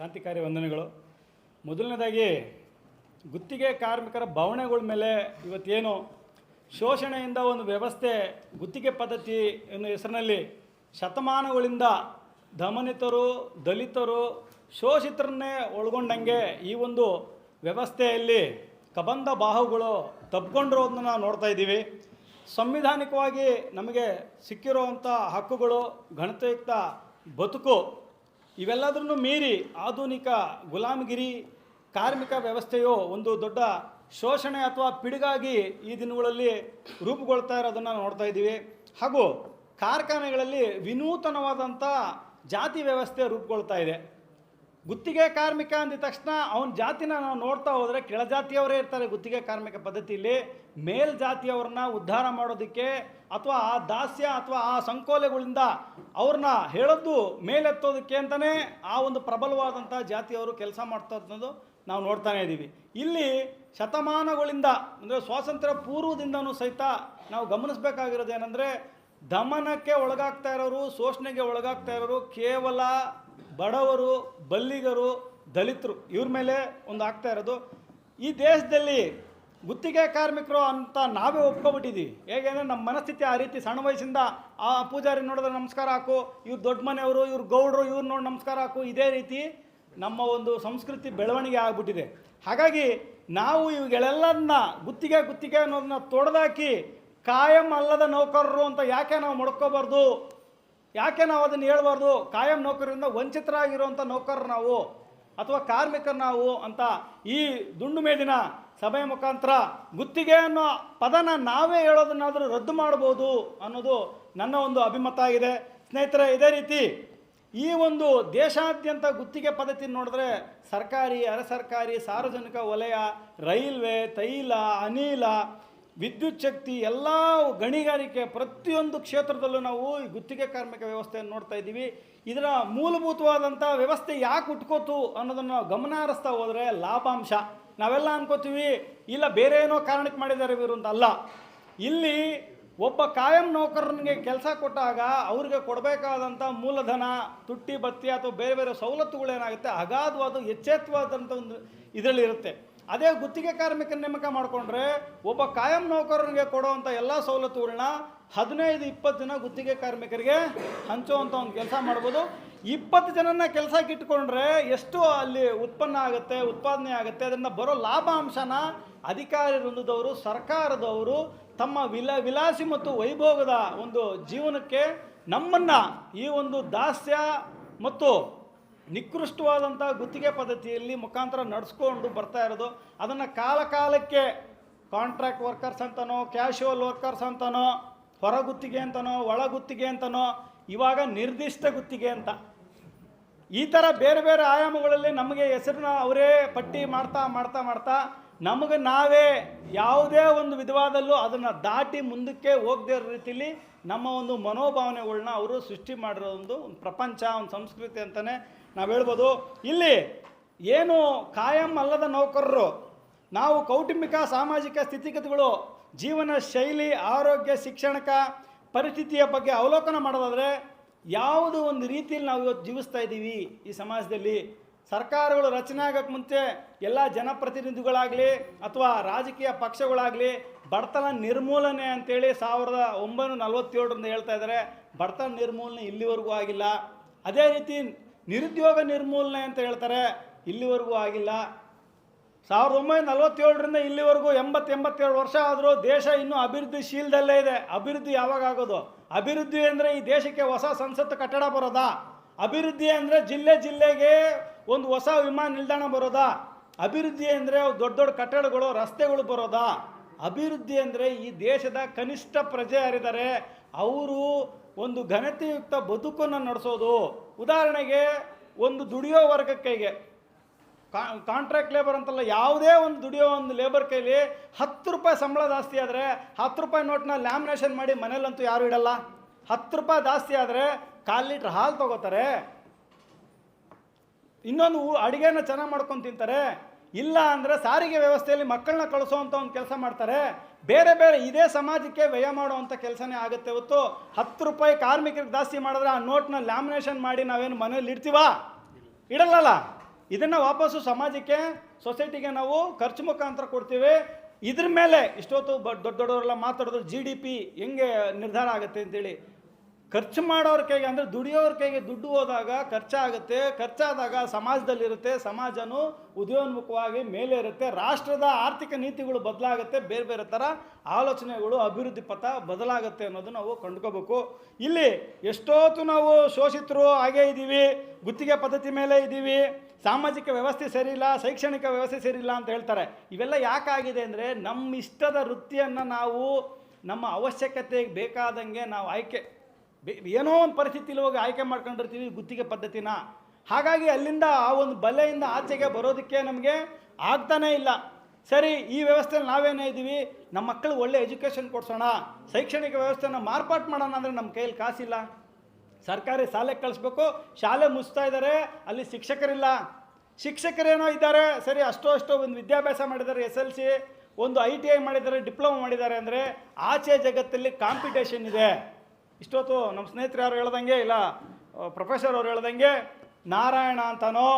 ಕ್ರಾಂತಿಕಾರಿ ವಂದನೆಗಳು. ಮೊದಲನೇದಾಗಿ ಗುತ್ತಿಗೆ ಕಾರ್ಮಿಕರ ಬವಣೆಗಳ ಮೇಲೆ ಇವತ್ತೇನು ಶೋಷಣೆಯಿಂದ ಒಂದು ವ್ಯವಸ್ಥೆ ಗುತ್ತಿಗೆ ಪದ್ಧತಿ ಎನ್ನುವ ಹೆಸರಿನಲ್ಲಿ ಶತಮಾನಗಳಿಂದ ದಮನಿತರು, ದಲಿತರು, ಶೋಷಿತರನ್ನೇ ಒಳಗೊಂಡಂಗೆ ಈ ಒಂದು ವ್ಯವಸ್ಥೆಯಲ್ಲಿ ಕಬಂಧ ಬಾಹುಗಳು ತಬ್ಕೊಂಡಿರೋದನ್ನ ನಾವು ನೋಡ್ತಾ ಇದ್ದೀವಿ. ಸಂವಿಧಾನಿಕವಾಗಿ ನಮಗೆ ಸಿಕ್ಕಿರುವಂಥ ಹಕ್ಕುಗಳು, ಗಣತಯುಕ್ತ ಬದುಕು ಇವೆಲ್ಲದನ್ನು ಮೀರಿ ಆಧುನಿಕ ಗುಲಾಮಗಿರಿ ಕಾರ್ಮಿಕ ವ್ಯವಸ್ಥೆಯು ಒಂದು ದೊಡ್ಡ ಶೋಷಣೆ ಅಥವಾ ಪಿಡುಗಾಗಿ ಈ ದಿನಗಳಲ್ಲಿ ರೂಪುಗೊಳ್ತಾ ಇರೋದನ್ನು ನೋಡ್ತಾ ಇದ್ದೀವಿ. ಹಾಗೂ ಕಾರ್ಖಾನೆಗಳಲ್ಲಿ ವಿನೂತನವಾದಂಥ ಜಾತಿ ವ್ಯವಸ್ಥೆ ರೂಪುಗೊಳ್ತಾ ಇದೆ. ಗುತ್ತಿಗೆ ಕಾರ್ಮಿಕ ಅಂದಿದ ತಕ್ಷಣ ಅವನ ಜಾತಿನ ನಾವು ನೋಡ್ತಾ ಹೋದರೆ ಕೆಳಜಾತಿಯವರೇ ಇರ್ತಾರೆ ಗುತ್ತಿಗೆ ಕಾರ್ಮಿಕ ಪದ್ಧತಿಯಲ್ಲಿ. ಮೇಲ್ಜಾತಿಯವ್ರನ್ನ ಉದ್ಧಾರ ಮಾಡೋದಕ್ಕೆ ಅಥವಾ ಆ ದಾಸ್ಯ ಅಥವಾ ಆ ಸಂಕೋಲೆಗಳಿಂದ ಅವ್ರನ್ನ ಹೇಳೋದು ಮೇಲೆತ್ತೋದಕ್ಕೆ ಅಂತಲೇ ಆ ಒಂದು ಪ್ರಬಲವಾದಂಥ ಜಾತಿಯವರು ಕೆಲಸ ಮಾಡ್ತಾ ಇರೋದು ನಾವು ನೋಡ್ತಾನೆ ಇದ್ದೀವಿ. ಇಲ್ಲಿ ಶತಮಾನಗಳಿಂದ ಅಂದರೆ ಸ್ವಾತಂತ್ರ್ಯ ಪೂರ್ವದಿಂದನೂ ಸಹಿತ ನಾವು ಗಮನಿಸಬೇಕಾಗಿರೋದು ಏನಂದರೆ ದಮನಕ್ಕೆ ಒಳಗಾಗ್ತಾ ಇರೋರು, ಶೋಷಣೆಗೆ ಒಳಗಾಗ್ತಾ ಇರೋರು ಕೇವಲ ಬಡವರು, ಬಲ್ಲಿಗರು, ದಲಿತರು ಇವ್ರ ಮೇಲೆ ಒಂದು ಆಗ್ತಾ ಇರೋದು. ಈ ದೇಶದಲ್ಲಿ ಗುತ್ತಿಗೆ ಕಾರ್ಮಿಕರು ಅಂತ ನಾವೇ ಒಪ್ಕೊಬಿಟ್ಟಿದ್ದೀವಿ. ಹೇಗೆಂದರೆ ನಮ್ಮ ಮನಸ್ಥಿತಿ ಆ ರೀತಿ. ಸಣ್ಣ ವಯಸ್ಸಿಂದ ಆ ಪೂಜಾರಿ ನೋಡಿದ್ರೆ ನಮಸ್ಕಾರ ಹಾಕು, ಇವ್ರು ದೊಡ್ಡ ಮನೆಯವರು, ಇವ್ರು ಗೌಡರು, ಇವ್ರು ನೋಡಿ ನಮಸ್ಕಾರ ಹಾಕು, ಇದೇ ರೀತಿ ನಮ್ಮ ಒಂದು ಸಂಸ್ಕೃತಿ ಬೆಳವಣಿಗೆ ಆಗಿಬಿಟ್ಟಿದೆ. ಹಾಗಾಗಿ ನಾವು ಇವುಗಳೆಲ್ಲದನ್ನ ಗುತ್ತಿಗೆ ಅನ್ನೋದನ್ನ ತೊಡೆದಾಕಿ ಕಾಯಂ ಅಲ್ಲದ ನೌಕರರು ಅಂತ ಯಾಕೆ ನಾವು ಮಡ್ಕೋಬಾರ್ದು, ಯಾಕೆ ನಾವು ಅದನ್ನು ಹೇಳ್ಬಾರ್ದು? ಕಾಯಂ ನೌಕರರಿಂದ ವಂಚಿತರಾಗಿರುವಂಥ ನೌಕರರು ನಾವು ಅಥವಾ ಕಾರ್ಮಿಕರು ನಾವು ಅಂತ ಈ ದುಂಡು ಮೇದಿನ ಸಭೆಯ ಮುಖಾಂತರ ಗುತ್ತಿಗೆ ಅನ್ನೋ ಪದನ ನಾವೇ ಹೇಳೋದನ್ನಾದರೂ ರದ್ದು ಮಾಡ್ಬೋದು ಅನ್ನೋದು ನನ್ನ ಒಂದು ಅಭಿಮತ ಆಗಿದೆ. ಸ್ನೇಹಿತರೆ, ಇದೇ ರೀತಿ ಈ ಒಂದು ದೇಶಾದ್ಯಂತ ಗುತ್ತಿಗೆ ಪದ್ಧತಿ ನೋಡಿದ್ರೆ ಸರ್ಕಾರಿ, ಅರೆ ಸರ್ಕಾರಿ, ಸಾರ್ವಜನಿಕ ವಲಯ, ರೈಲ್ವೆ, ತೈಲ, ಅನಿಲ, ವಿದ್ಯುತ್ ಶಕ್ತಿ, ಎಲ್ಲ ಗಣಿಗಾರಿಕೆ ಪ್ರತಿಯೊಂದು ಕ್ಷೇತ್ರದಲ್ಲೂ ನಾವು ಈ ಗುತ್ತಿಗೆ ಕಾರ್ಮಿಕ ವ್ಯವಸ್ಥೆಯನ್ನು ನೋಡ್ತಾ ಇದ್ದೀವಿ. ಇದರ ಮೂಲಭೂತವಾದಂಥ ವ್ಯವಸ್ಥೆ ಯಾಕೆ ಹುಟ್ಕೋತು ಅನ್ನೋದನ್ನು ನಾವು ಗಮನ ಹರಿಸ್ತಾ ಹೋದರೆ ಲಾಭಾಂಶ. ನಾವೆಲ್ಲ ಅನ್ಕೋತೀವಿ ಇಲ್ಲ ಬೇರೆ ಏನೋ ಕಾರಣಕ್ಕೆ ಮಾಡಿದ್ದಾರೆ ಇವರು ಅಂತ. ಅಲ್ಲ, ಇಲ್ಲಿ ಒಬ್ಬ ಕಾಯಂ ನೌಕರನಿಗೆ ಕೆಲಸ ಕೊಟ್ಟಾಗ ಅವ್ರಿಗೆ ಕೊಡಬೇಕಾದಂಥ ಮೂಲಧನ, ತುಟ್ಟಿ ಭತ್ಯೆ ಅಥವಾ ಬೇರೆ ಬೇರೆ ಸವಲತ್ತುಗಳೇನಾಗುತ್ತೆ ಅಗಾಧವಾದ ಎಚ್ಚೆತ್ತವಾದಂಥ ಒಂದು ಇದರಲ್ಲಿ ಇರುತ್ತೆ. ಅದೇ ಗುತ್ತಿಗೆ ಕಾರ್ಮಿಕನ ನೇಮಕ ಮಾಡಿಕೊಂಡ್ರೆ ಒಬ್ಬ ಕಾಯಂ ನೌಕರನಿಗೆ ಕೊಡುವಂಥ ಎಲ್ಲ ಸವಲತ್ತುಗಳನ್ನ 15-20 ದಿನ ಗುತ್ತಿಗೆ ಕಾರ್ಮಿಕರಿಗೆ ಹಂಚುವಂಥ ಒಂದು ಕೆಲಸ ಮಾಡ್ಬೋದು. 20 ಜನನ ಕೆಲಸಕ್ಕೆ ಇಟ್ಕೊಂಡ್ರೆ ಎಷ್ಟು ಅಲ್ಲಿ ಉತ್ಪನ್ನ ಆಗುತ್ತೆ, ಉತ್ಪಾದನೆ ಆಗುತ್ತೆ. ಅದನ್ನು ಬರೋ ಲಾಭಾಂಶನ ಅಧಿಕಾರಿ ವೃಂದದವರು, ಸರ್ಕಾರದವರು ತಮ್ಮ ವಿಲಾಸಿ ಮತ್ತು ವೈಭೋಗದ ಒಂದು ಜೀವನಕ್ಕೆ ನಮ್ಮನ್ನು ಈ ಒಂದು ದಾಸ್ಯ ಮತ್ತು ನಿಕೃಷ್ಟವಾದಂಥ ಗುತ್ತಿಗೆ ಪದ್ಧತಿಯಲ್ಲಿ ಮುಖಾಂತರ ನಡೆಸ್ಕೊಂಡು ಬರ್ತಾ ಇರೋದು. ಅದನ್ನು ಕಾಲಕ್ಕೆ ಕಾಂಟ್ರಾಕ್ಟ್ ವರ್ಕರ್ಸ್ ಅಂತನೋ, ಕ್ಯಾಶುವಲ್ ವರ್ಕರ್ಸ್ ಅಂತನೋ, ಹೊರ ಗುತ್ತಿಗೆ ಅಂತನೋ, ಒಳ ಗುತ್ತಿಗೆ ಅಂತನೋ, ಇವಾಗ ನಿರ್ದಿಷ್ಟ ಗುತ್ತಿಗೆ ಅಂತ ಈ ಥರ ಬೇರೆ ಬೇರೆ ಆಯಾಮಗಳಲ್ಲಿ ನಮಗೆ ಹೆಸರನ್ನ ಅವರೇ ಪಟ್ಟಿ ಮಾಡ್ತಾ ನಮಗೆ ನಾವೇ ಯಾವುದೇ ಒಂದು ವಿಧವಾದಲ್ಲೂ ಅದನ್ನು ದಾಟಿ ಮುಂದಕ್ಕೆ ಹೋಗದೇ ಇರೋ ರೀತಿಯಲ್ಲಿ ನಮ್ಮ ಒಂದು ಮನೋಭಾವನೆಗಳನ್ನ ಅವರು ಸೃಷ್ಟಿ ಮಾಡಿರೋ ಒಂದು ಪ್ರಪಂಚ, ಒಂದು ಸಂಸ್ಕೃತಿ ಅಂತಲೇ ನಾವು ಹೇಳ್ಬೋದು. ಇಲ್ಲಿ ಏನು ಕಾಯಂ ಅಲ್ಲದ ನೌಕರರು, ನಾವು ಕೌಟುಂಬಿಕ ಸಾಮಾಜಿಕ ಸ್ಥಿತಿಗತಿಗಳು, ಜೀವನ ಶೈಲಿ, ಆರೋಗ್ಯ, ಶಿಕ್ಷಣಿಕ ಪರಿಸ್ಥಿತಿಯ ಬಗ್ಗೆ ಅವಲೋಕನ ಮಾಡೋದಾದರೆ ಯಾವುದು ಒಂದು ರೀತಿಯಲ್ಲಿ ನಾವು ಇವತ್ತು ಜೀವಿಸ್ತಾ ಇದ್ದೀವಿ ಈ ಸಮಾಜದಲ್ಲಿ. ಸರ್ಕಾರಗಳು ರಚನೆ ಆಗೋಕ್ಕೆ ಮುಂಚೆ ಎಲ್ಲ ಜನಪ್ರತಿನಿಧಿಗಳಾಗಲಿ ಅಥವಾ ರಾಜಕೀಯ ಪಕ್ಷಗಳಾಗಲಿ ಬಡತನ ನಿರ್ಮೂಲನೆ ಅಂತೇಳಿ 1947ರಿಂದ ಹೇಳ್ತಾ ಇದ್ದಾರೆ. ಬಡತನ ನಿರ್ಮೂಲನೆ ಇಲ್ಲಿವರೆಗೂ ಆಗಿಲ್ಲ. ಅದೇ ರೀತಿ ನಿರುದ್ಯೋಗ ನಿರ್ಮೂಲನೆ ಅಂತ ಹೇಳ್ತಾರೆ, ಇಲ್ಲಿವರೆಗೂ ಆಗಿಲ್ಲ. 1947ರಿಂದ ಇಲ್ಲಿವರೆಗೂ 82 ವರ್ಷ ಆದರೂ ದೇಶ ಇನ್ನೂ ಅಭಿವೃದ್ಧಿಶೀಲದಲ್ಲೇ ಇದೆ. ಅಭಿವೃದ್ಧಿ ಯಾವಾಗ ಆಗೋದು? ಅಭಿವೃದ್ಧಿ ಅಂದರೆ ಈ ದೇಶಕ್ಕೆ ಹೊಸ ಸಂಸತ್ತು ಕಟ್ಟಡ ಬರೋದಾ? ಅಭಿವೃದ್ಧಿ ಅಂದರೆ ಜಿಲ್ಲೆಗೆ ಒಂದು ಹೊಸ ವಿಮಾನ ನಿಲ್ದಾಣ ಬರೋದಾ? ಅಭಿವೃದ್ಧಿ ಅಂದರೆ ದೊಡ್ಡ ದೊಡ್ಡ ಕಟ್ಟಡಗಳು, ರಸ್ತೆಗಳು ಬರೋದಾ? ಅಭಿವೃದ್ಧಿ ಅಂದರೆ ಈ ದೇಶದ ಕನಿಷ್ಠ ಪ್ರಜೆ ಯಾರಿದ್ದಾರೆ ಅವರು ಒಂದು ಘನತೆಯುಕ್ತ ಬದುಕನ್ನು ನಡೆಸೋದು. ಉದಾಹರಣೆಗೆ ಒಂದು ದುಡಿಯೋ ವರ್ಗ ಕೈಗೆ ಕಾಂಟ್ರಾಕ್ಟ್ ಲೇಬರ್ ಅಂತಲ್ಲ, ಯಾವುದೇ ಒಂದು ದುಡಿಯೋ ಒಂದು ಲೇಬರ್ ಕೈಲಿ 10 ರೂಪಾಯಿ ಸಂಬಳ ಜಾಸ್ತಿ ಆದರೆ 10 ರೂಪಾಯಿ ನೋಟ್ನ ಲ್ಯಾಮಿನೇಷನ್ ಮಾಡಿ ಮನೇಲಂತೂ ಯಾರು ಇಡಲ್ಲ. 10 ರೂಪಾಯಿ ಜಾಸ್ತಿ ಆದರೆ 1/4 ಲೀಟ್ರ್ ಹಾಲು ತೊಗೋತಾರೆ, ಇನ್ನೊಂದು ಅಡುಗೆನ ಚೆನ್ನಾಗಿ ಮಾಡ್ಕೊಂಡು ತಿಂತಾರೆ. ಇಲ್ಲ ಅಂದರೆ ಸಾರಿಗೆ ವ್ಯವಸ್ಥೆಯಲ್ಲಿ ಮಕ್ಕಳನ್ನ ಕಳಿಸೋವಂಥ ಒಂದು ಕೆಲಸ ಮಾಡ್ತಾರೆ. ಬೇರೆ ಬೇರೆ ಇದೇ ಸಮಾಜಕ್ಕೆ ವ್ಯಯ ಮಾಡುವಂಥ ಕೆಲಸನೇ ಆಗುತ್ತೆ ಹೊತ್ತು 10 ರೂಪಾಯಿ ಕಾರ್ಮಿಕರಿಗೆ ಜಾಸ್ತಿ ಮಾಡಿದ್ರೆ ಆ ನೋಟ್ನ ಲ್ಯಾಮಿನೇಷನ್ ಮಾಡಿ ನಾವೇನು ಮನೇಲಿ ಇಡ್ತೀವಾ? ಇಡಲ್ಲ. ಇದನ್ನು ವಾಪಸ್ಸು ಸಮಾಜಕ್ಕೆ, ಸೊಸೈಟಿಗೆ ನಾವು ಖರ್ಚು ಮುಖಾಂತರ ಕೊಡ್ತೀವಿ. ಇದ್ರ ಮೇಲೆ ಇಷ್ಟೊತ್ತು ದೊಡ್ಡ ದೊಡ್ಡವರೆಲ್ಲ ಮಾತಾಡೋದು GDP ಹೆಂಗೆ ನಿರ್ಧಾರ ಆಗುತ್ತೆ ಅಂತೇಳಿ. ಖರ್ಚು ಮಾಡೋರ ಕೈಗೆ, ಅಂದರೆ ದುಡಿಯೋರ ಕೈಗೆ ದುಡ್ಡು ಹೋದಾಗ ಖರ್ಚಾಗುತ್ತೆ. ಖರ್ಚಾದಾಗ ಸಮಾಜದಲ್ಲಿರುತ್ತೆ, ಸಮಾಜನೂ ಉದಯೋನ್ಮುಖವಾಗಿ ಮೇಲೆ ಇರುತ್ತೆ. ರಾಷ್ಟ್ರದ ಆರ್ಥಿಕ ನೀತಿಗಳು ಬದಲಾಗುತ್ತೆ, ಬೇರೆ ಬೇರೆ ಥರ ಆಲೋಚನೆಗಳು, ಅಭಿವೃದ್ಧಿ ಪಥ ಬದಲಾಗುತ್ತೆ ಅನ್ನೋದು ನಾವು ಕಂಡುಕೋಬೇಕು. ಇಲ್ಲಿ ಎಷ್ಟೊತ್ತು ನಾವು ಶೋಷಿತರು ಹಾಗೇ ಇದ್ದೀವಿ, ಗುತ್ತಿಗೆ ಪದ್ಧತಿ ಮೇಲೆ ಇದ್ದೀವಿ, ಸಾಮಾಜಿಕ ವ್ಯವಸ್ಥೆ ಸರಿಯಿಲ್ಲ, ಶೈಕ್ಷಣಿಕ ವ್ಯವಸ್ಥೆ ಸರಿಯಿಲ್ಲ ಅಂತ ಹೇಳ್ತಾರೆ. ಇವೆಲ್ಲ ಯಾಕಾಗಿದೆ ಅಂದರೆ ನಮ್ಮ ಇಷ್ಟದ ವೃತ್ತಿಯನ್ನು ನಾವು ನಮ್ಮ ಅವಶ್ಯಕತೆಗೆ ಬೇಕಾದಂಗೆ ನಾವು ಏನೋ ಒಂದು ಪರಿಸ್ಥಿತಿಲಿ ಹೋಗಿ ಆಯ್ಕೆ ಮಾಡ್ಕೊಂಡಿರ್ತೀವಿ ಗುತ್ತಿಗೆ ಪದ್ಧತಿನ. ಹಾಗಾಗಿ ಅಲ್ಲಿಂದ ಆ ಒಂದು ಬಲೆಯಿಂದ ಆಚೆಗೆ ಬರೋದಕ್ಕೆ ನಮಗೆ ಆಗ್ತಾನೇ ಇಲ್ಲ. ಸರಿ, ಈ ವ್ಯವಸ್ಥೆಯಲ್ಲಿ ನಾವೇನೇ ಇದ್ದೀವಿ, ನಮ್ಮ ಮಕ್ಕಳಿಗೆ ಒಳ್ಳೆ ಎಜುಕೇಷನ್ ಕೊಡ್ಸೋಣ, ಶೈಕ್ಷಣಿಕ ವ್ಯವಸ್ಥೆನ ಮಾರ್ಪಾಟು ಮಾಡೋಣ ಅಂದರೆ ನಮ್ಮ ಕೈಯಲ್ಲಿ ಕಾಸಿಲ್ಲ. ಸರ್ಕಾರಿ ಶಾಲೆಗೆ ಕಳಿಸ್ಬೇಕು, ಶಾಲೆ ಮುಚ್ತಾ ಇದ್ದಾರೆ, ಅಲ್ಲಿ ಶಿಕ್ಷಕರಿಲ್ಲ. ಶಿಕ್ಷಕರೇನೋ ಇದ್ದಾರೆ, ಸರಿ, ಅಷ್ಟೋ ಒಂದು ವಿದ್ಯಾಭ್ಯಾಸ ಮಾಡಿದ್ದಾರೆ, SLC, ಒಂದು ITI ಮಾಡಿದ್ದಾರೆ, ಡಿಪ್ಲೊಮಾ ಮಾಡಿದ್ದಾರೆ. ಅಂದರೆ ಆಚೆ ಜಗತ್ತಲ್ಲಿ ಕಾಂಪಿಟೇಷನ್ ಇದೆ. ಇಷ್ಟೊತ್ತು ನಮ್ಮ ಸ್ನೇಹಿತರು ಯಾರು ಹೇಳ್ದಂಗೆ, ಇಲ್ಲ ಪ್ರೊಫೆಸರ್ ಅವ್ರು ಹೇಳ್ದಂಗೆ ನಾರಾಯಣ ಅಂತನೋ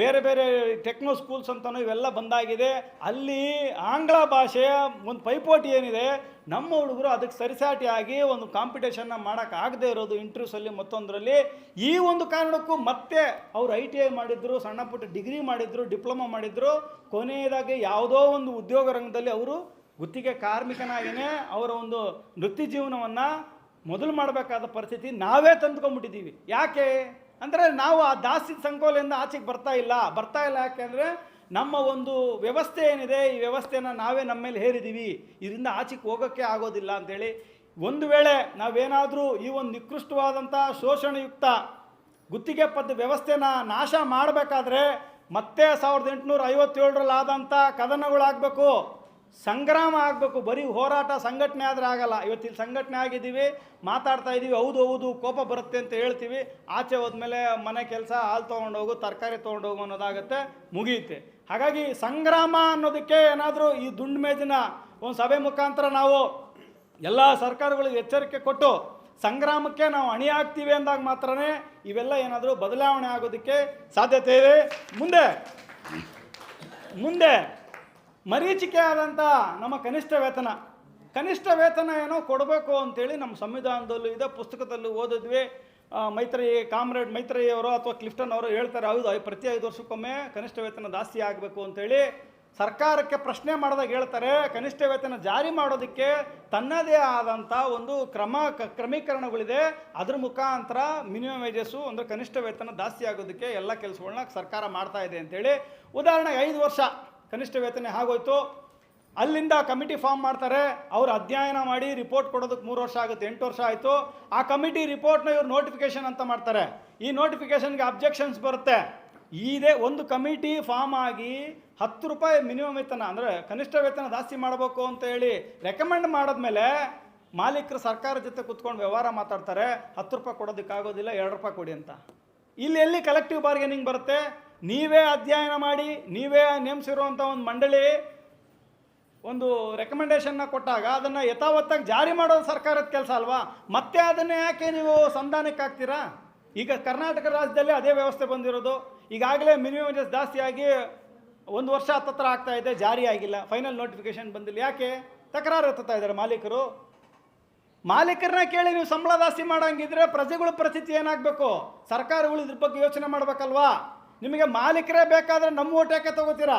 ಬೇರೆ ಬೇರೆ ಟೆಕ್ನೋ ಸ್ಕೂಲ್ಸ್ ಅಂತನೋ ಇವೆಲ್ಲ ಬಂದಾಗಿದೆ. ಅಲ್ಲಿ ಆಂಗ್ಲ ಭಾಷೆಯ ಒಂದು ಪೈಪೋಟಿ ಏನಿದೆ, ನಮ್ಮ ಹುಡುಗರು ಅದಕ್ಕೆ ಸರಿಸಾಟಿಯಾಗಿ ಒಂದು ಕಾಂಪಿಟೇಷನ್ನ ಮಾಡೋಕ್ಕಾಗದೇ ಇರೋದು ಇಂಟರ್ವ್ಯೂಸಲ್ಲಿ ಮತ್ತೊಂದರಲ್ಲಿ. ಈ ಒಂದು ಕಾರಣಕ್ಕೂ ಮತ್ತೆ ಅವರು ITI ಮಾಡಿದ್ರು, ಸಣ್ಣ ಪುಟ್ಟ ಡಿಗ್ರಿ ಮಾಡಿದ್ರು, ಡಿಪ್ಲೊಮಾ ಮಾಡಿದ್ರು, ಕೊನೆಯದಾಗಿ ಯಾವುದೋ ಒಂದು ಉದ್ಯೋಗ ರಂಗದಲ್ಲಿ ಅವರು ಗುತ್ತಿಗೆ ಕಾರ್ಮಿಕನಾಗಿಯೇ ಅವರ ಒಂದು ವೃತ್ತಿ ಜೀವನವನ್ನು ಮೊದಲು ಮಾಡಬೇಕಾದ ಪರಿಸ್ಥಿತಿ ನಾವೇ ತಂದುಕೊಂಡ್ಬಿಟ್ಟಿದ್ದೀವಿ. ಯಾಕೆ ಅಂದರೆ ನಾವು ಆ ದಾಸ್ತಿ ಸಂಕೋಲೆಯಿಂದ ಆಚೆಗೆ ಬರ್ತಾ ಇಲ್ಲ. ಯಾಕೆ ಅಂದರೆ ನಮ್ಮ ಒಂದು ವ್ಯವಸ್ಥೆ ಏನಿದೆ, ಈ ವ್ಯವಸ್ಥೆನ ನಾವೇ ನಮ್ಮ ಮೇಲೆ ಹೇರಿದ್ದೀವಿ, ಇದರಿಂದ ಆಚೆಗೆ ಹೋಗೋಕ್ಕೆ ಆಗೋದಿಲ್ಲ ಅಂಥೇಳಿ. ಒಂದು ವೇಳೆ ನಾವೇನಾದರೂ ಈ ಒಂದು ನಿಕೃಷ್ಟವಾದಂಥ ಶೋಷಣೆಯುಕ್ತ ಗುತ್ತಿಗೆ ವ್ಯವಸ್ಥೆನ ನಾಶ ಮಾಡಬೇಕಾದ್ರೆ ಮತ್ತೆ 1857ರಲ್ಲಿ ಆದಂಥ ಕದನಗಳಾಗಬೇಕು, ಸಂಗ್ರಾಮ ಆಗಬೇಕು. ಬರೀ ಹೋರಾಟ ಸಂಘಟನೆ ಆದರೆ ಆಗಲ್ಲ. ಇವತ್ತಿಲ್ಲಿ ಸಂಘಟನೆ ಆಗಿದ್ದೀವಿ, ಮಾತಾಡ್ತಾ ಇದ್ದೀವಿ, ಹೌದು ಕೋಪ ಬರುತ್ತೆ ಅಂತ ಹೇಳ್ತೀವಿ, ಆಚೆ ಹೋದ್ಮೇಲೆ ಮನೆ ಕೆಲಸ, ಹಾಲು ತೊಗೊಂಡೋಗು, ತರಕಾರಿ ತೊಗೊಂಡೋಗು ಅನ್ನೋದಾಗುತ್ತೆ, ಮುಗಿಯುತ್ತೆ. ಹಾಗಾಗಿ ಸಂಗ್ರಾಮ ಅನ್ನೋದಕ್ಕೆ ಏನಾದರೂ ಈ ದುಂಡು ಮೇಜಿನ ಒಂದು ಸಭೆ ಮುಖಾಂತರ ನಾವು ಎಲ್ಲ ಸರ್ಕಾರಗಳಿಗೆ ಎಚ್ಚರಿಕೆ ಕೊಟ್ಟು ಸಂಗ್ರಾಮಕ್ಕೆ ನಾವು ಅಣಿಯಾಗ್ತೀವಿ ಅಂದಾಗ ಮಾತ್ರನೇ ಇವೆಲ್ಲ ಏನಾದರೂ ಬದಲಾವಣೆ ಆಗೋದಕ್ಕೆ ಸಾಧ್ಯತೆ ಇದೆ. ಮುಂದೆ ಮರೀಚಿಕೆ ಆದಂಥ ನಮ್ಮ ಕನಿಷ್ಠ ವೇತನ ಏನೋ ಕೊಡಬೇಕು ಅಂತೇಳಿ ನಮ್ಮ ಸಂವಿಧಾನದಲ್ಲೂ ಇದೆ, ಪುಸ್ತಕದಲ್ಲೂ ಓದಿದ್ವಿ. ಕಾಮ್ರೇಡ್ ಮೈತ್ರೇಯಿ ಅವರು ಅಥವಾ ಕ್ಲಿಫ್ಟನ್ ಅವರು ಹೇಳ್ತಾರೆ, ಹೌದು, ಪ್ರತಿ 5 ವರ್ಷಕ್ಕೊಮ್ಮೆ ಕನಿಷ್ಠ ವೇತನ ಜಾಸ್ತಿ ಆಗಬೇಕು ಅಂತೇಳಿ. ಸರ್ಕಾರಕ್ಕೆ ಪ್ರಶ್ನೆ ಮಾಡಿದಾಗ ಹೇಳ್ತಾರೆ, ಕನಿಷ್ಠ ವೇತನ ಜಾರಿ ಮಾಡೋದಕ್ಕೆ ತನ್ನದೇ ಆದಂಥ ಒಂದು ಕ್ರಮೀಕರಣಗಳಿದೆ, ಅದ್ರ ಮುಖಾಂತರ ಮಿನಿಮಮ್ ವೇಜಸ್ಸು ಅಂದರೆ ಕನಿಷ್ಠ ವೇತನ ಜಾಸ್ತಿ ಆಗೋದಕ್ಕೆ ಎಲ್ಲ ಕೆಲಸಗಳನ್ನ ಸರ್ಕಾರ ಮಾಡ್ತಾ ಇದೆ ಅಂತೇಳಿ. ಉದಾಹರಣೆಗೆ 5 ವರ್ಷ ಕನಿಷ್ಠ ವೇತನ ಆಗೋಯ್ತು, ಅಲ್ಲಿಂದ ಕಮಿಟಿ ಫಾರ್ಮ್ ಮಾಡ್ತಾರೆ, ಅವರು ಅಧ್ಯಯನ ಮಾಡಿ ರಿಪೋರ್ಟ್ ಕೊಡೋದಕ್ಕೆ 3 ವರ್ಷ ಆಗುತ್ತೆ, 8 ವರ್ಷ ಆಯಿತು. ಆ ಕಮಿಟಿ ರಿಪೋರ್ಟ್ನ ಇವರು ನೋಟಿಫಿಕೇಷನ್ ಅಂತ ಮಾಡ್ತಾರೆ. ಈ ನೋಟಿಫಿಕೇಷನ್ಗೆ ಅಬ್ಜೆಕ್ಷನ್ಸ್ ಬರುತ್ತೆ. ಇದೇ ಒಂದು ಕಮಿಟಿ ಫಾರ್ಮ್ ಆಗಿ 10 ರೂಪಾಯಿ ಮಿನಿಮಮ್ ವೇತನ ಅಂದರೆ ಕನಿಷ್ಠ ವೇತನ ಜಾಸ್ತಿ ಮಾಡಬೇಕು ಅಂತ ಹೇಳಿ ರೆಕಮೆಂಡ್ ಮಾಡಿದ್ಮೇಲೆ ಮಾಲೀಕರು ಸರ್ಕಾರ ಜೊತೆ ಕೂತ್ಕೊಂಡು ವ್ಯವಹಾರ ಮಾತಾಡ್ತಾರೆ, 10 ರೂಪಾಯಿ ಕೊಡೋದಕ್ಕಾಗೋದಿಲ್ಲ, 2 ರೂಪಾಯಿ ಕೊಡಿ ಅಂತ. ಇಲ್ಲಿ ಎಲ್ಲಿ ಕಲೆಕ್ಟಿವ್ ಬಾರ್ಗೇನಿಂಗ್ ಬರುತ್ತೆ? ನೀವೇ ಅಧ್ಯಯನ ಮಾಡಿ ನೀವೇ ನೇಮಿಸಿರುವಂಥ ಒಂದು ಮಂಡಳಿ ಒಂದು ರೆಕಮೆಂಡೇಷನ್ನ ಕೊಟ್ಟಾಗ ಅದನ್ನು ಯಥಾವತ್ತಾಗಿ ಜಾರಿ ಮಾಡೋದು ಸರ್ಕಾರದ ಕೆಲಸ ಅಲ್ವಾ? ಮತ್ತೆ ಅದನ್ನೇ ಯಾಕೆ ನೀವು ಸಂಧಾನಕ್ಕೆ ಹಾಕ್ತೀರಾ? ಈಗ ಕರ್ನಾಟಕ ರಾಜ್ಯದಲ್ಲಿ ಅದೇ ವ್ಯವಸ್ಥೆ ಬಂದಿರೋದು. ಈಗಾಗಲೇ ಮಿನಿಮಮ್ ವೇಜಸ್ ಜಾಸ್ತಿ ಆಗಿ 1 ವರ್ಷ ಹತ್ತತ್ರ ಆಗ್ತಾ ಇದೆ, ಜಾರಿ ಆಗಿಲ್ಲ, ಫೈನಲ್ ನೋಟಿಫಿಕೇಶನ್ ಬಂದಿಲ್ಲ. ಯಾಕೆ? ತಕರಾರು ಎತ್ತುತ್ತಾ ಇದ್ದಾರೆ ಮಾಲೀಕರನ್ನ ಕೇಳಿ ನೀವು ಸಂಬಳ ಜಾಸ್ತಿ ಮಾಡೋಂಗಿದ್ರೆ ಪ್ರಜೆಗಳ ಪರಿಸ್ಥಿತಿ ಏನಾಗಬೇಕು? ಸರ್ಕಾರಗಳು ಇದ್ರ ಬಗ್ಗೆ ಯೋಚನೆ ಮಾಡಬೇಕಲ್ವಾ? ನಿಮಗೆ ಮಾಲೀಕರೇ ಬೇಕಾದರೆ ನಮ್ಮ ಓಟ್ ಯಾಕೆ ತಗೋತೀರಾ?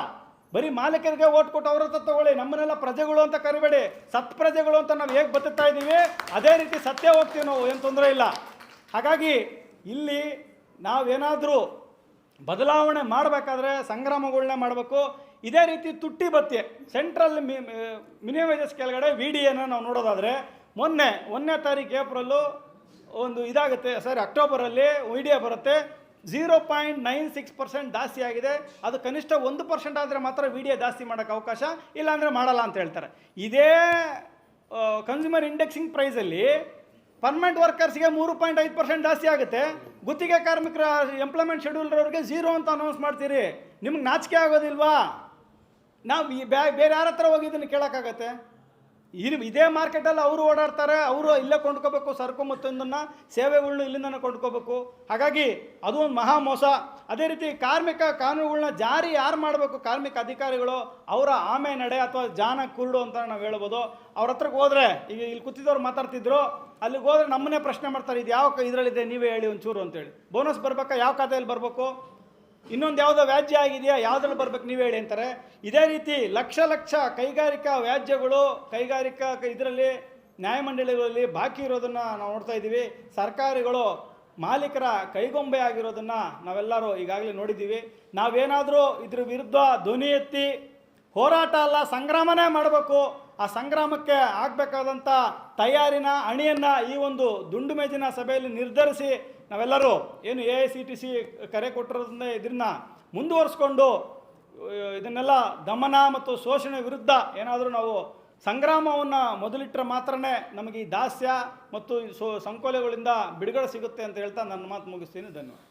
ಬರೀ ಮಾಲೀಕರಿಗೆ ಓಟ್ ಕೊಟ್ಟು ಅವ್ರ ಹತ್ರ ತಗೊಳ್ಳಿ, ನಮ್ಮನ್ನೆಲ್ಲ ಪ್ರಜೆಗಳು ಅಂತ ಕರಿಬೇಡಿ. ಸತ್ ಪ್ರಜೆಗಳು ಅಂತ ನಾವು ಹೇಗೆ ಬದುಕ್ತಾ ಇದ್ದೀವಿ ಅದೇ ರೀತಿ ಸತ್ಯ ಹೋಗ್ತೀವಿ ನಾವು, ಏನು ತೊಂದರೆ ಇಲ್ಲ. ಹಾಗಾಗಿ ಇಲ್ಲಿ ನಾವೇನಾದರೂ ಬದಲಾವಣೆ ಮಾಡಬೇಕಾದ್ರೆ ಸಂಗ್ರಾಮಗಳನ್ನ ಮಾಡಬೇಕು. ಇದೇ ರೀತಿ ತುಟ್ಟಿ ಭತ್ಯೆ ಸೆಂಟ್ರಲ್ ಮಿನಿಮಮ್ ವೇಜಸ್ ಕೆಳಗಡೆ VDAನ ನಾವು ನೋಡೋದಾದರೆ ಮೊನ್ನೆ 1ನೇ ತಾರೀಕು ಏಪ್ರಿಲು ಒಂದು ಇದಾಗುತ್ತೆ, ಅಕ್ಟೋಬರಲ್ಲಿ VDA ಬರುತ್ತೆ. 0.96% ಜಾಸ್ತಿ ಆಗಿದೆ. ಅದು ಕನಿಷ್ಠ 1% ಆದರೆ ಮಾತ್ರ VDA ಜಾಸ್ತಿ ಮಾಡೋಕ್ಕೆ ಅವಕಾಶ, ಇಲ್ಲಾಂದರೆ ಮಾಡಲ್ಲ ಅಂತ ಹೇಳ್ತಾರೆ. ಇದೇ ಕನ್ಸ್ಯೂಮರ್ ಇಂಡೆಕ್ಸಿಂಗ್ ಪ್ರೈಸಲ್ಲಿ ಪರ್ಮನೆಂಟ್ ವರ್ಕರ್ಸ್ಗೆ 3.5% ಜಾಸ್ತಿ ಆಗುತ್ತೆ. ಗುತ್ತಿಗೆ ಕಾರ್ಮಿಕರ ಎಂಪ್ಲಾಯ್ಮೆಂಟ್ ಶೆಡ್ಯೂಲ್ರವ್ರಿಗೆ 0 ಅಂತ ಅನೌನ್ಸ್ ಮಾಡ್ತೀರಿ. ನಿಮ್ಗೆ ನಾಚಿಕೆ ಆಗೋದಿಲ್ವಾ? ನಾವು ಬೇರೆ ಯಾರ ಹತ್ರ ಹೋಗಿ ಇದನ್ನು ಕೇಳೋಕ್ಕಾಗತ್ತೆ? ಇದೇ ಮಾರ್ಕೆಟಲ್ಲಿ ಅವರು ಓಡಾಡ್ತಾರೆ, ಅವರು ಇಲ್ಲೇ ಕೊಂಡ್ಕೋಬೇಕು ಸರಕು ಮತ್ತೊಂದನ್ನು, ಸೇವೆಗಳ್ನು ಇಲ್ಲಿಂದನೇ ಕೊಂಡ್ಕೋಬೇಕು. ಹಾಗಾಗಿ ಅದು ಒಂದು ಮಹಾ ಮೋಸ. ಅದೇ ರೀತಿ ಕಾರ್ಮಿಕ ಕಾನೂನುಗಳನ್ನ ಜಾರಿ ಯಾರು ಮಾಡಬೇಕು? ಕಾರ್ಮಿಕ ಅಧಿಕಾರಿಗಳು. ಅವರ ಆಮೆ ನಡೆ ಅಥವಾ ಜಾನ ಕುರುಡು ಅಂತ ನಾವು ಹೇಳ್ಬೋದು. ಅವ್ರ ಹತ್ರಕ್ಕೆ ಹೋದರೆ, ಈಗ ಇಲ್ಲಿ ಕೂತಿದ್ದವ್ರು ಮಾತಾಡ್ತಿದ್ರು, ಅಲ್ಲಿಗೆ ಹೋದರೆ ನಮ್ಮನ್ನೇ ಪ್ರಶ್ನೆ ಮಾಡ್ತಾರೆ, ಇದು ಯಾವ ಇದರಲ್ಲಿದೆ ನೀವೇ ಹೇಳಿ ಒಂಚೂರು ಅಂತೇಳಿ. ಬೋನಸ್ ಬರಬೇಕಾ? ಯಾವ ಖಾತೆಯಲ್ಲಿ ಬರಬೇಕು? ಇನ್ನೊಂದು ಯಾವುದೋ ವ್ಯಾಜ್ಯ ಆಗಿದೆಯಾ, ಯಾವುದ್ರಲ್ಲಿ ಬರ್ಬೇಕು ನೀವೇ ಹೇಳಿ ಅಂತಾರೆ. ಇದೇ ರೀತಿ ಲಕ್ಷ ಲಕ್ಷ ಕೈಗಾರಿಕಾ ವ್ಯಾಜ್ಯಗಳು ಕೈಗಾರಿಕಾ ಇದರಲ್ಲಿ ನ್ಯಾಯಮಂಡಳಿಗಳಲ್ಲಿ ಬಾಕಿ ಇರೋದನ್ನು ನಾವು ನೋಡ್ತಾ ಇದ್ದೀವಿ. ಸರ್ಕಾರಿಗಳು ಮಾಲೀಕರ ಕೈಗೊಂಬೆ ಆಗಿರೋದನ್ನು ನಾವೆಲ್ಲರೂ ಈಗಾಗಲೇ ನೋಡಿದ್ದೀವಿ. ನಾವೇನಾದರೂ ಇದ್ರ ವಿರುದ್ಧ ಧ್ವನಿ ಎತ್ತಿ ಹೋರಾಟ ಅಲ್ಲ ಸಂಗ್ರಾಮನೇ ಮಾಡಬೇಕು. ಆ ಸಂಗ್ರಾಮಕ್ಕೆ ಆಗಬೇಕಾದಂಥ ತಯಾರಿನ ಅಣಿಯನ್ನು ಈ ಒಂದು ದುಂಡು ಮೇಜಿನ ಸಭೆಯಲ್ಲಿ ನಿರ್ಧರಿಸಿ ನಾವೆಲ್ಲರೂ ಏನು AICTC ಕರೆ ಕೊಟ್ಟಿರೋದ್ರಿಂದ ಇದನ್ನು ಮುಂದುವರಿಸ್ಕೊಂಡು ಇದನ್ನೆಲ್ಲ ದಮನ ಮತ್ತು ಶೋಷಣೆ ವಿರುದ್ಧ ಏನಾದರೂ ನಾವು ಸಂಗ್ರಾಮವನ್ನು ಮೊದಲಿಟ್ಟರೆ ಮಾತ್ರನೇ ನಮಗೆ ಈ ದಾಸ್ಯ ಮತ್ತು ಸಂಕೋಲೆಗಳಿಂದ ಬಿಡುಗಡೆ ಸಿಗುತ್ತೆ ಅಂತ ಹೇಳ್ತಾ ನನ್ನ ಮಾತು ಮುಗಿಸ್ತೀನಿ. ಧನ್ಯವಾದ.